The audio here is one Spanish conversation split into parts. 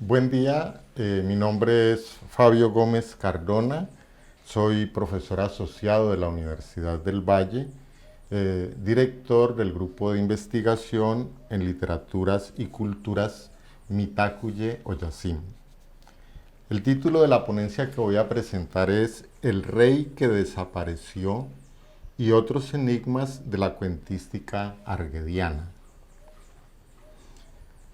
Buen día, mi nombre es Fabio Gómez Cardona, soy profesor asociado de la Universidad del Valle, director del grupo de investigación en literaturas y culturas Mitakuye Oyasin. El título de la ponencia que voy a presentar es El rey que desapareció y otros enigmas de la cuentística arguediana.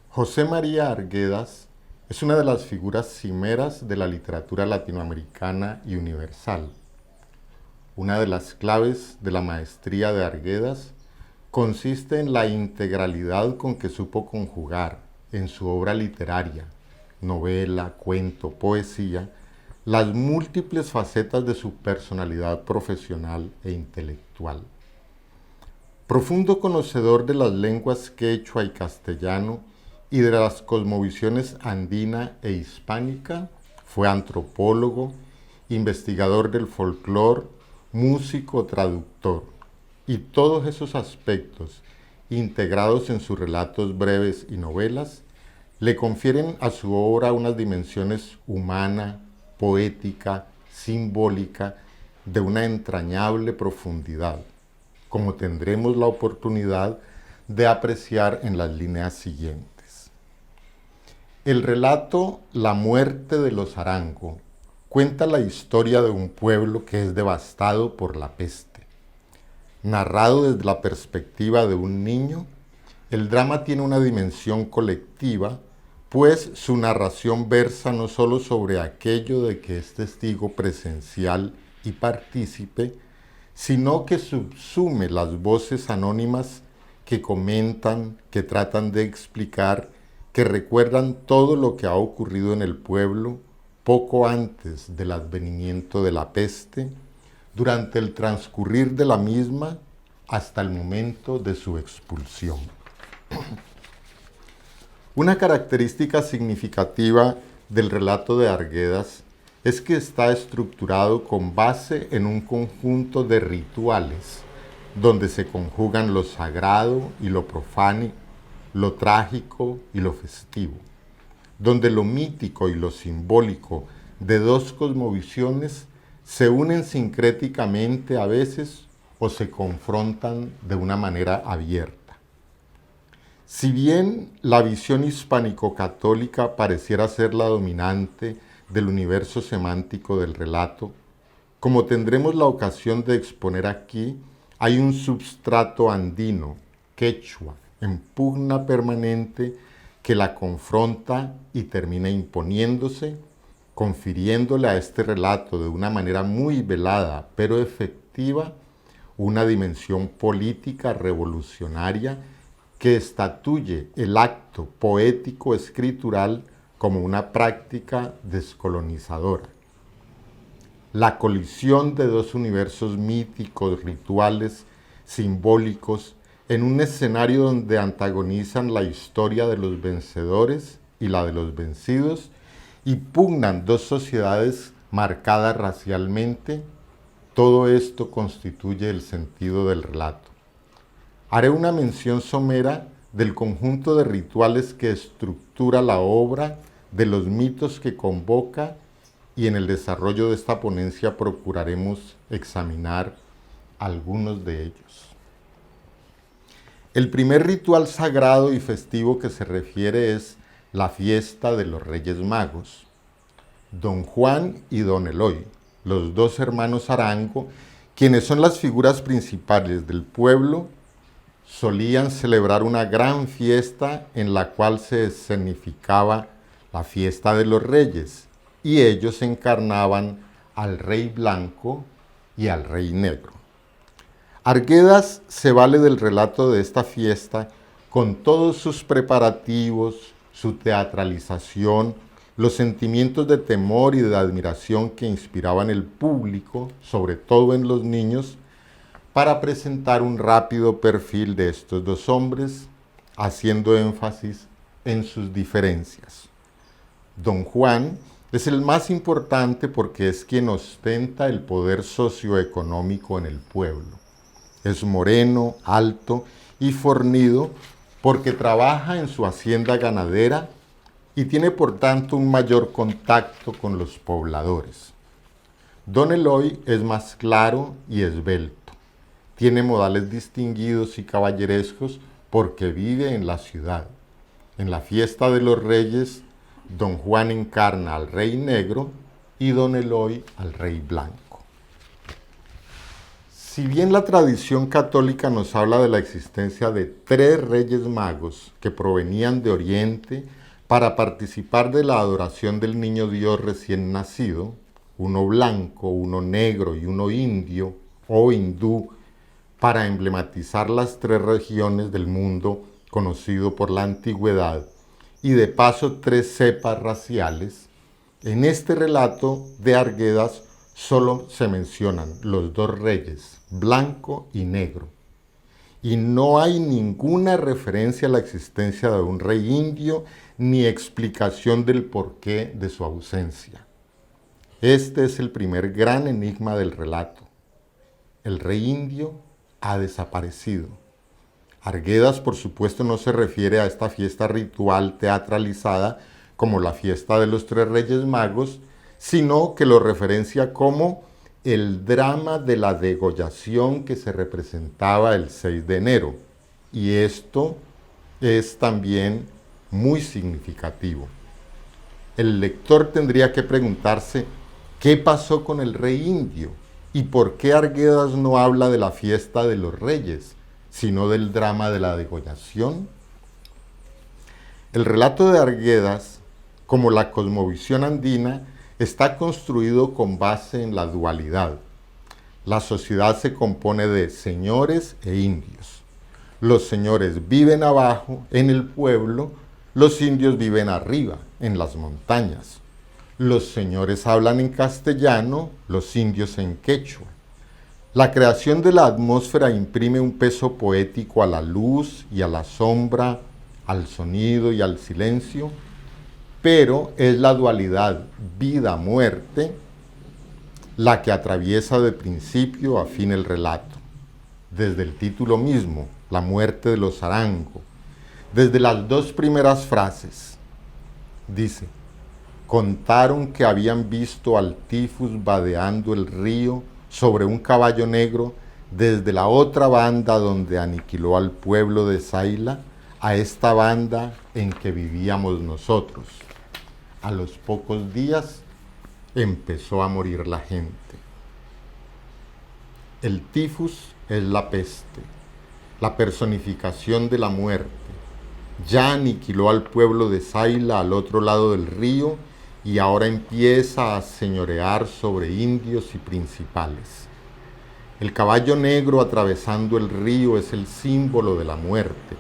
José María Arguedas es una de las figuras cimeras de la literatura latinoamericana y universal. Una de las claves de la maestría de Arguedas consiste en la integralidad con que supo conjugar en su obra literaria, novela, cuento, poesía, las múltiples facetas de su personalidad profesional e intelectual. Profundo conocedor de las lenguas quechua y castellano y de las cosmovisiones andina e hispánica, fue antropólogo, investigador del folclore, músico, traductor, y todos esos aspectos, integrados en sus relatos breves y novelas, le confieren a su obra unas dimensiones humana, poética, simbólica, de una entrañable profundidad, como tendremos la oportunidad de apreciar en las líneas siguientes. El relato La muerte de los Arango cuenta la historia de un pueblo que es devastado por la peste. Narrado desde la perspectiva de un niño, el drama tiene una dimensión colectiva, pues su narración versa no solo sobre aquello de que es testigo presencial y partícipe, sino que subsume las voces anónimas que comentan, que tratan de explicar, que recuerdan todo lo que ha ocurrido en el pueblo poco antes del advenimiento de la peste, durante el transcurrir de la misma hasta el momento de su expulsión. Una característica significativa del relato de Arguedas es que está estructurado con base en un conjunto de rituales, donde se conjugan lo sagrado y lo profano, lo trágico y lo festivo, donde lo mítico y lo simbólico de dos cosmovisiones se unen sincréticamente a veces o se confrontan de una manera abierta. Si bien la visión hispánico-católica pareciera ser la dominante del universo semántico del relato, como tendremos la ocasión de exponer aquí, hay un substrato andino, quechua, en pugna permanente que la confronta y termina imponiéndose, confiriéndole a este relato de una manera muy velada pero efectiva una dimensión política revolucionaria que estatuye el acto poético escritural como una práctica descolonizadora. La colisión de dos universos míticos, rituales, simbólicos, en un escenario donde antagonizan la historia de los vencedores y la de los vencidos, y pugnan dos sociedades marcadas racialmente, todo esto constituye el sentido del relato. Haré una mención somera del conjunto de rituales que estructura la obra, de los mitos que convoca, y en el desarrollo de esta ponencia procuraremos examinar algunos de ellos. El primer ritual sagrado y festivo que se refiere es la fiesta de los Reyes Magos. Don Juan y Don Eloy, los dos hermanos Arango, quienes son las figuras principales del pueblo, solían celebrar una gran fiesta en la cual se escenificaba la fiesta de los reyes, y ellos encarnaban al rey blanco y al rey negro. Arguedas se vale del relato de esta fiesta con todos sus preparativos, su teatralización, los sentimientos de temor y de admiración que inspiraban el público, sobre todo en los niños, para presentar un rápido perfil de estos dos hombres, haciendo énfasis en sus diferencias. Don Juan es el más importante porque es quien ostenta el poder socioeconómico en el pueblo. Es moreno, alto y fornido porque trabaja en su hacienda ganadera, y tiene por tanto un mayor contacto con los pobladores. Don Eloy es más claro y esbelto. Tiene modales distinguidos y caballerescos porque vive en la ciudad. En la fiesta de los reyes, Don Juan encarna al rey negro y Don Eloy al rey blanco. Si bien la tradición católica nos habla de la existencia de 3 reyes magos que provenían de Oriente para participar de la adoración del niño Dios recién nacido, uno blanco, uno negro y uno indio o hindú, para emblematizar las 3 regiones del mundo conocido por la antigüedad, y de paso 3 cepas raciales, en este relato de Arguedas solo se mencionan los 2 reyes, blanco y negro, y no hay ninguna referencia a la existencia de un rey indio ni explicación del porqué de su ausencia. Este es el primer gran enigma del relato. El rey indio ha desaparecido. Arguedas, por supuesto, no se refiere a esta fiesta ritual teatralizada como la fiesta de los 3 Reyes Magos, sino que lo referencia como el drama de la degollación que se representaba el 6 de enero. Y esto es también muy significativo. El lector tendría que preguntarse qué pasó con el rey indio y por qué Arguedas no habla de la fiesta de los reyes, sino del drama de la degollación. El relato de Arguedas, como la cosmovisión andina, está construido con base en la dualidad. La sociedad se compone de señores e indios. Los señores viven abajo, en el pueblo, los indios viven arriba, en las montañas. Los señores hablan en castellano, los indios en quechua. La creación de la atmósfera imprime un peso poético a la luz y a la sombra, al sonido y al silencio, pero es la dualidad vida-muerte la que atraviesa de principio a fin el relato. Desde el título mismo, la muerte de los Arango, desde las 2 primeras frases, dice: contaron que habían visto al tifus vadeando el río sobre un caballo negro desde la otra banda donde aniquiló al pueblo de Saila a esta banda en que vivíamos nosotros. A los pocos días empezó a morir la gente. El tifus es la peste, la personificación de la muerte. Ya aniquiló al pueblo de Saila al otro lado del río y ahora empieza a señorear sobre indios y principales. El caballo negro atravesando el río es el símbolo de la muerte.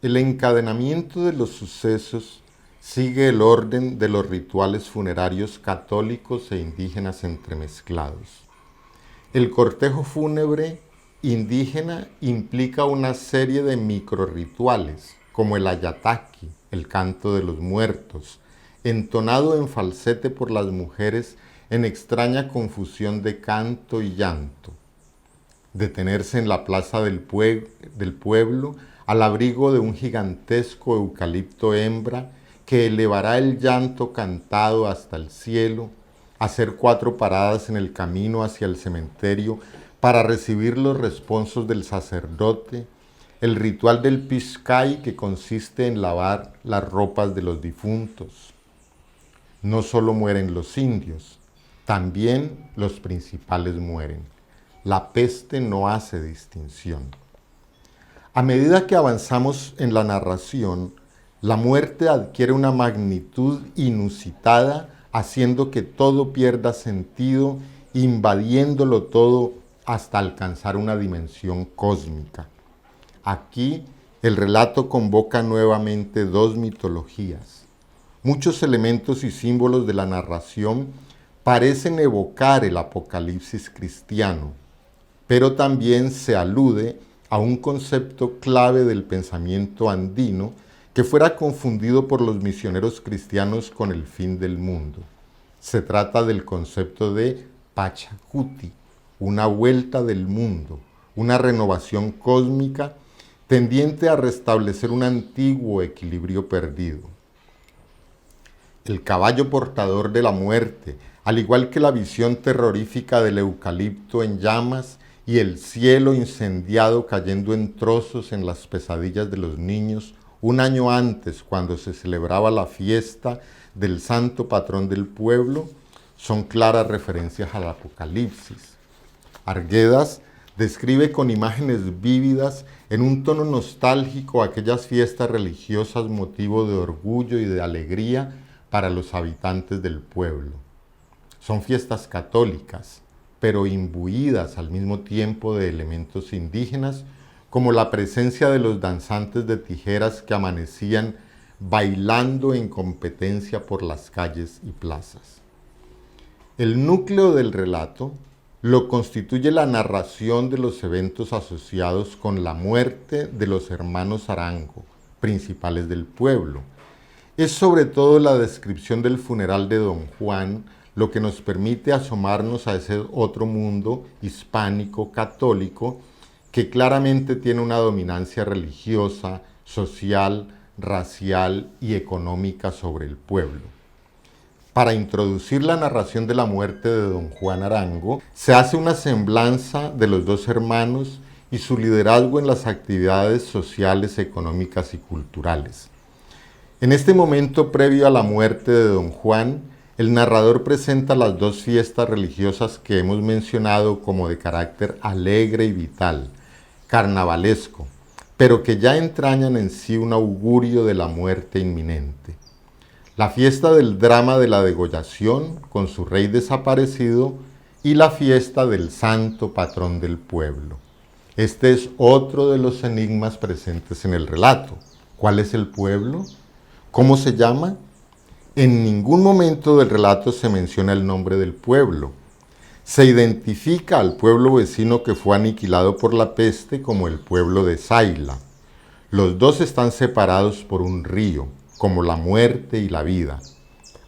El encadenamiento de los sucesos sigue el orden de los rituales funerarios católicos e indígenas entremezclados. El cortejo fúnebre indígena implica una serie de microrrituales, como el ayataki, el canto de los muertos, entonado en falsete por las mujeres en extraña confusión de canto y llanto. Detenerse en la plaza del pueblo al abrigo de un gigantesco eucalipto hembra que elevará el llanto cantado hasta el cielo, hacer 4 paradas en el camino hacia el cementerio para recibir los responsos del sacerdote, el ritual del piscay que consiste en lavar las ropas de los difuntos. No solo mueren los indios, también los principales mueren. La peste no hace distinción. A medida que avanzamos en la narración, la muerte adquiere una magnitud inusitada, haciendo que todo pierda sentido, invadiéndolo todo hasta alcanzar una dimensión cósmica. Aquí el relato convoca nuevamente 2 mitologías. Muchos elementos y símbolos de la narración parecen evocar el apocalipsis cristiano, pero también se alude a un concepto clave del pensamiento andino que fuera confundido por los misioneros cristianos con el fin del mundo. Se trata del concepto de Pachacuti, una vuelta del mundo, una renovación cósmica tendiente a restablecer un antiguo equilibrio perdido. el caballo portador de la muerte, al igual que la visión terrorífica del eucalipto en llamas y el cielo incendiado cayendo en trozos en las pesadillas de los niños un año antes, cuando se celebraba la fiesta del santo patrón del pueblo, son claras referencias al Apocalipsis. Arguedas describe con imágenes vívidas, en un tono nostálgico, aquellas fiestas religiosas motivo de orgullo y de alegría para los habitantes del pueblo. Son fiestas católicas, pero imbuidas al mismo tiempo de elementos indígenas, como la presencia de los danzantes de tijeras que amanecían bailando en competencia por las calles y plazas. El núcleo del relato lo constituye la narración de los eventos asociados con la muerte de los hermanos Arango, principales del pueblo. Es sobre todo la descripción del funeral de Don Juan lo que nos permite asomarnos a ese otro mundo hispánico católico que claramente tiene una dominancia religiosa, social, racial y económica sobre el pueblo. Para introducir la narración de la muerte de Don Juan Arango, se hace una semblanza de los dos hermanos y su liderazgo en las actividades sociales, económicas y culturales. En este momento previo a la muerte de Don Juan, el narrador presenta las dos fiestas religiosas que hemos mencionado como de carácter alegre y vital, carnavalesco, pero que ya entrañan en sí un augurio de la muerte inminente. La fiesta del drama de la degollación con su rey desaparecido y la fiesta del santo patrón del pueblo. Este es otro de los enigmas presentes en el relato. ¿Cuál es el pueblo? ¿Cómo se llama? En ningún momento del relato se menciona el nombre del pueblo. Se identifica al pueblo vecino que fue aniquilado por la peste como el pueblo de Saila. Los dos están separados por un río, como la muerte y la vida.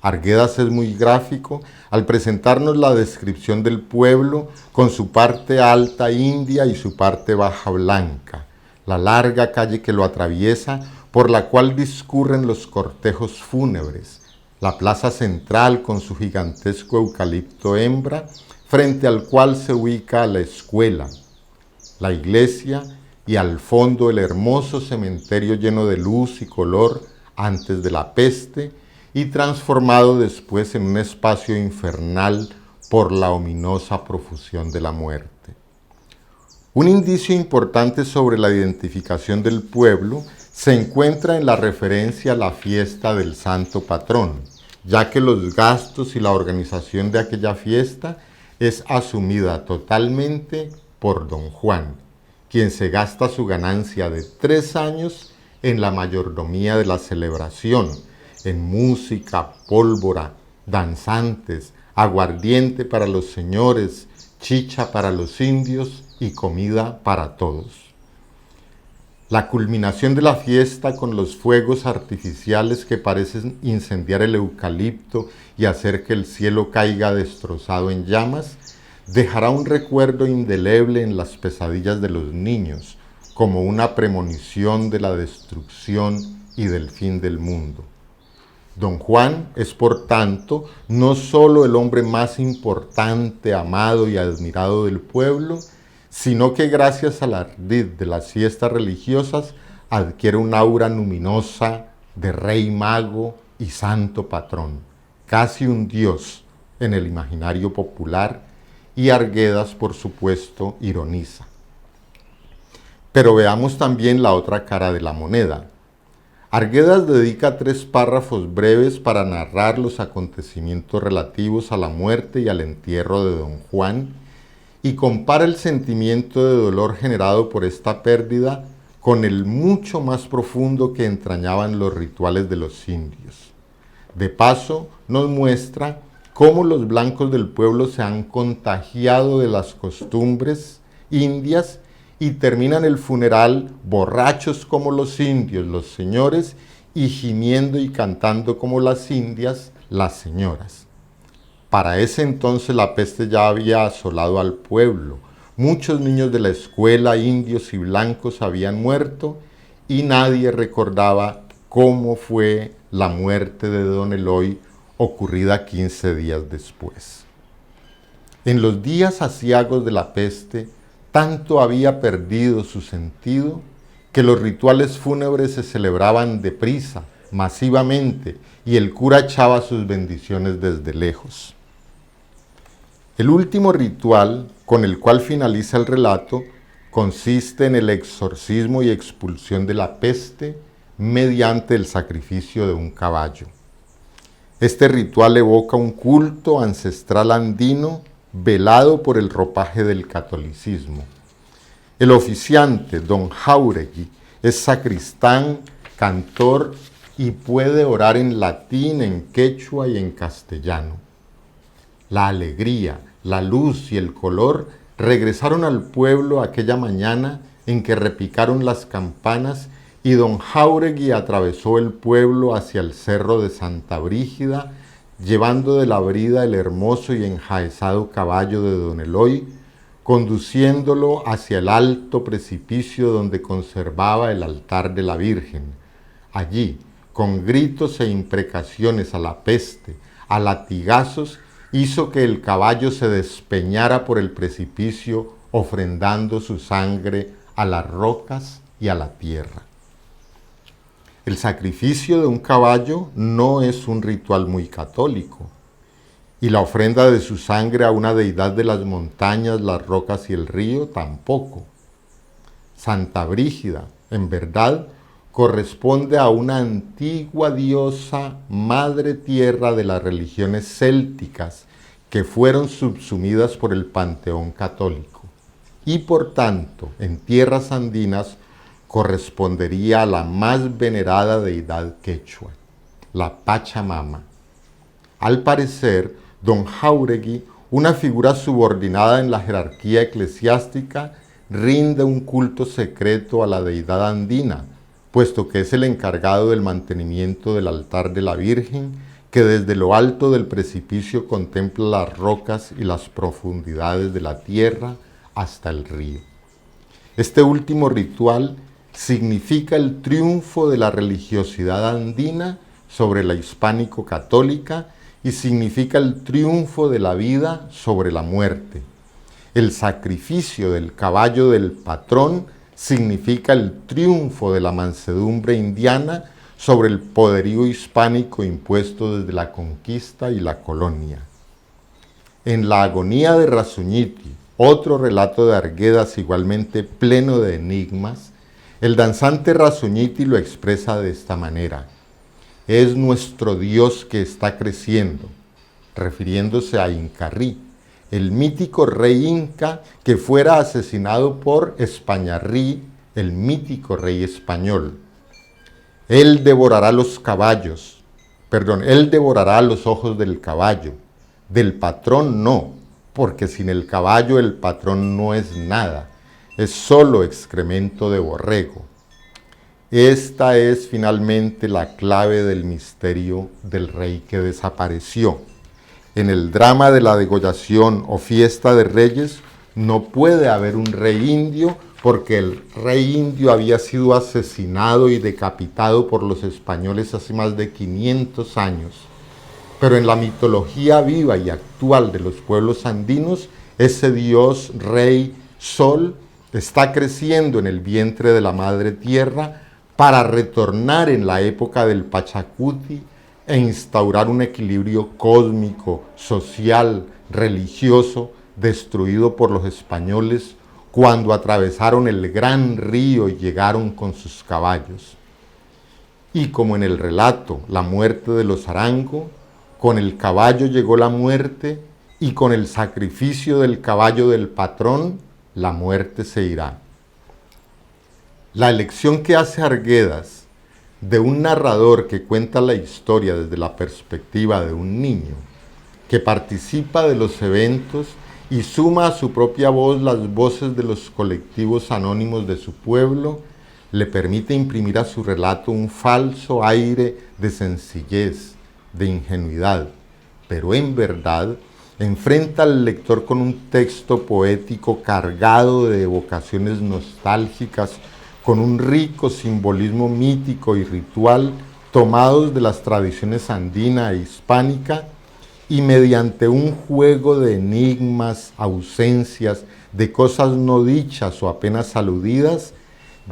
Arguedas es muy gráfico al presentarnos la descripción del pueblo con su parte alta india y su parte baja blanca, la larga calle que lo atraviesa por la cual discurren los cortejos fúnebres, la plaza central con su gigantesco eucalipto hembra, frente al cual se ubica la escuela, la iglesia y al fondo el hermoso cementerio lleno de luz y color antes de la peste y transformado después en un espacio infernal por la ominosa profusión de la muerte. Un indicio importante sobre la identificación del pueblo se encuentra en la referencia a la fiesta del santo patrón, ya que los gastos y la organización de aquella fiesta es asumida totalmente por Don Juan, quien se gasta su ganancia de 3 años en la mayordomía de la celebración, en música, pólvora, danzantes, aguardiente para los señores, chicha para los indios y comida para todos. La culminación de la fiesta con los fuegos artificiales que parecen incendiar el eucalipto y hacer que el cielo caiga destrozado en llamas, dejará un recuerdo indeleble en las pesadillas de los niños, como una premonición de la destrucción y del fin del mundo. Don Juan es, por tanto, no solo el hombre más importante, amado y admirado del pueblo, sino que gracias al ardid de las fiestas religiosas adquiere un aura luminosa de rey mago y santo patrón, casi un dios en el imaginario popular, y Arguedas, por supuesto, ironiza. Pero veamos también la otra cara de la moneda. Arguedas dedica 3 párrafos breves para narrar los acontecimientos relativos a la muerte y al entierro de Don Juan y compara el sentimiento de dolor generado por esta pérdida con el mucho más profundo que entrañaban los rituales de los indios. De paso, nos muestra cómo los blancos del pueblo se han contagiado de las costumbres indias y terminan el funeral borrachos como los indios, los señores, y gimiendo y cantando como las indias, las señoras. Para ese entonces la peste ya había asolado al pueblo. Muchos niños de la escuela, indios y blancos, habían muerto y nadie recordaba cómo fue la muerte de don Eloy ocurrida 15 días después. En los días aciagos de la peste, tanto había perdido su sentido que los rituales fúnebres se celebraban deprisa, masivamente, y el cura echaba sus bendiciones desde lejos. El último ritual con el cual finaliza el relato consiste en el exorcismo y expulsión de la peste mediante el sacrificio de un caballo. Este ritual evoca un culto ancestral andino velado por el ropaje del catolicismo. El oficiante, don Jáuregui, es sacristán, cantor y puede orar en latín, en quechua y en castellano. La alegría, la luz y el color regresaron al pueblo aquella mañana en que repicaron las campanas y don Jáuregui atravesó el pueblo hacia el cerro de Santa Brígida, llevando de la brida el hermoso y enjaezado caballo de don Eloy, conduciéndolo hacia el alto precipicio donde conservaba el altar de la Virgen. Allí, con gritos e imprecaciones a la peste, a latigazos, hizo que el caballo se despeñara por el precipicio, ofrendando su sangre a las rocas y a la tierra. El sacrificio de un caballo no es un ritual muy católico, y la ofrenda de su sangre a una deidad de las montañas, las rocas y el río tampoco. Santa Brígida, en verdad, corresponde a una antigua diosa madre tierra de las religiones célticas que fueron subsumidas por el panteón católico, y por tanto, en tierras andinas, correspondería a la más venerada deidad quechua, la Pachamama. Al parecer, don Jáuregui, una figura subordinada en la jerarquía eclesiástica, rinde un culto secreto a la deidad andina, puesto que es el encargado del mantenimiento del altar de la Virgen, que desde lo alto del precipicio contempla las rocas y las profundidades de la tierra hasta el río. Este último ritual significa el triunfo de la religiosidad andina sobre la hispánico-católica y significa el triunfo de la vida sobre la muerte. El sacrificio del caballo del patrón significa el triunfo de la mansedumbre indiana sobre el poderío hispánico impuesto desde la conquista y la colonia. En La agonía de Razuñiti, otro relato de Arguedas igualmente pleno de enigmas, el danzante Razuñiti lo expresa de esta manera: es nuestro Dios que está creciendo, refiriéndose a Incarrí, el mítico rey inca que fuera asesinado por Españarrí, el mítico rey español. Él devorará los ojos del caballo, del patrón no, porque sin el caballo el patrón no es nada, es solo excremento de borrego. Esta es finalmente la clave del misterio del rey que desapareció. En el drama de la degollación o fiesta de reyes no puede haber un rey indio porque el rey indio había sido asesinado y decapitado por los españoles hace más de 500 años. Pero en la mitología viva y actual de los pueblos andinos, ese dios rey sol está creciendo en el vientre de la madre tierra para retornar en la época del Pachacuti e instaurar un equilibrio cósmico, social, religioso, destruido por los españoles cuando atravesaron el gran río y llegaron con sus caballos. Y como en el relato La muerte de los Arango, con el caballo llegó la muerte y con el sacrificio del caballo del patrón, la muerte se irá. La elección que hace Arguedas de un narrador que cuenta la historia desde la perspectiva de un niño, que participa de los eventos y suma a su propia voz las voces de los colectivos anónimos de su pueblo, le permite imprimir a su relato un falso aire de sencillez, de ingenuidad, pero en verdad enfrenta al lector con un texto poético cargado de evocaciones nostálgicas, con un rico simbolismo mítico y ritual tomados de las tradiciones andina e hispánica, y mediante un juego de enigmas, ausencias, de cosas no dichas o apenas aludidas,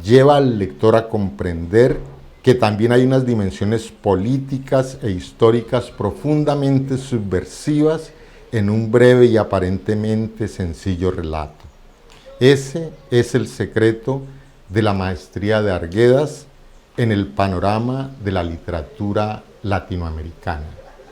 lleva al lector a comprender que también hay unas dimensiones políticas e históricas profundamente subversivas en un breve y aparentemente sencillo relato. Ese es el secreto de la maestría de Arguedas en el panorama de la literatura latinoamericana.